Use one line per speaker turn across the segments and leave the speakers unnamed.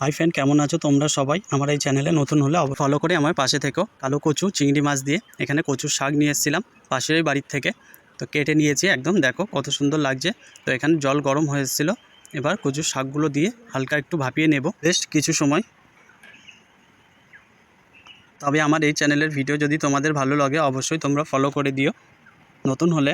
Hi friend, কেমন আছো তোমরা সবাই? আমার এই চ্যানেলে নতুন হলে ফলো করে আমার পাশে থেকো। কালো কচু চিংড়ি মাছ দিয়ে এখানে কচুর শাক নিয়ে এসেছিলাম পাশের বাড়ির থেকে। তো কেটে নিয়েছি, একদম দেখো কত সুন্দর লাগছে। তো এখানে জল গরম হয়ে এসেছিলো, এবার কচুর শাকগুলো দিয়ে হালকা একটু ভাপিয়ে নেব বেশ কিছু সময়। তবে আমার এই চ্যানেলের ভিডিও যদি তোমাদের ভালো লাগে অবশ্যই তোমরা ফলো করে দিও। নতুন হলে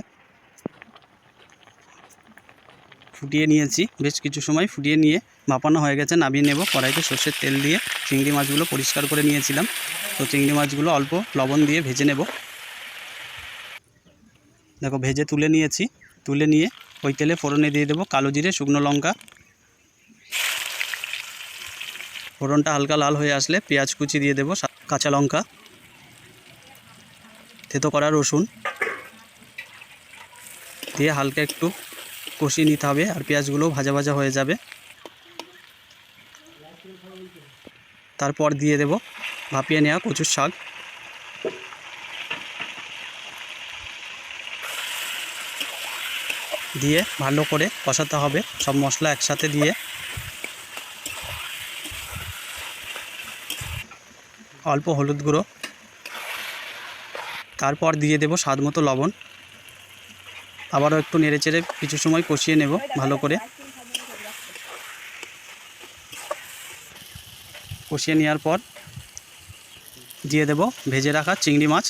ফুটিয়ে নিয়েছি, বেশ কিছু সময় ফুটিয়ে নিয়ে ভাপানো হয়ে গেছে, নামিয়ে নেব। কড়াইতে সর্ষের তেল দিয়ে চিংড়ি মাছগুলো পরিষ্কার করে নিয়েছিলাম। তো চিংড়ি মাছগুলো অল্প লবণ দিয়ে ভেজে নেব। দেখো ভেজে তুলে নিয়েছি। তুলে নিয়ে ওই তেলে ফোড়নে দিয়ে দেবো কালো জিরে, শুকনো লঙ্কা। ফোড়নটা হালকা লাল হয়ে আসলে পেঁয়াজ কুচি দিয়ে দেবো, কাঁচা লঙ্কা, থেতো করা রসুন দিয়ে হালকা একটু কষিয়ে নিতে হবে, আর পেঁয়াজগুলো ভাজা ভাজা হয়ে যাবে। তারপর দিয়ে দেব ভাপিয়ে নেওয়া কচুর শাক। দিয়ে ভালো করে কষাতে হবে সব মশলা একসাথে দিয়ে। অল্প হলুদ গুঁড়ো, তারপর দিয়ে দেব স্বাদ মতো লবণ। আবারও একটু নেড়েচেড়ে কিছু সময় কষিয়ে নেব ভালো করে। কষিয়ে নেওয়ার পর দিয়ে দেব ভেজে রাখা চিংড়ি মাছ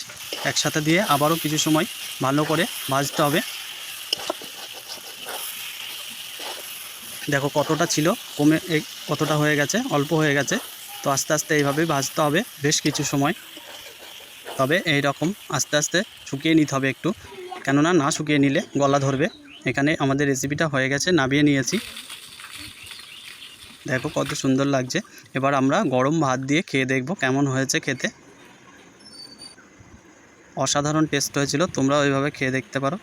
একসাথে দিয়ে আবারও কিছু সময় ভালো করে ভাজতে হবে। দেখো কতটা ছিল, কমে কতটা হয়ে গেছে, অল্প হয়ে গেছে। তো আস্তে আস্তে এইভাবেই ভাজতে হবে বেশ কিছু সময়। তবে এই রকম আস্তে আস্তে শুকিয়ে নিতে হবে একটু, কেননা না শুকিয়ে নিলে গলা ধরবে। এখানে আমাদের রেসিপিটা হয়ে গেছে, নামিয়ে নিয়েছি। দেখো কত সুন্দর লাগছে। এবার আমরা গরম ভাত দিয়ে খেয়ে দেখব কেমন হয়েছে খেতে। অসাধারণ টেস্ট হয়েছিল, তোমরা ওইভাবে খেয়ে দেখতে পারো।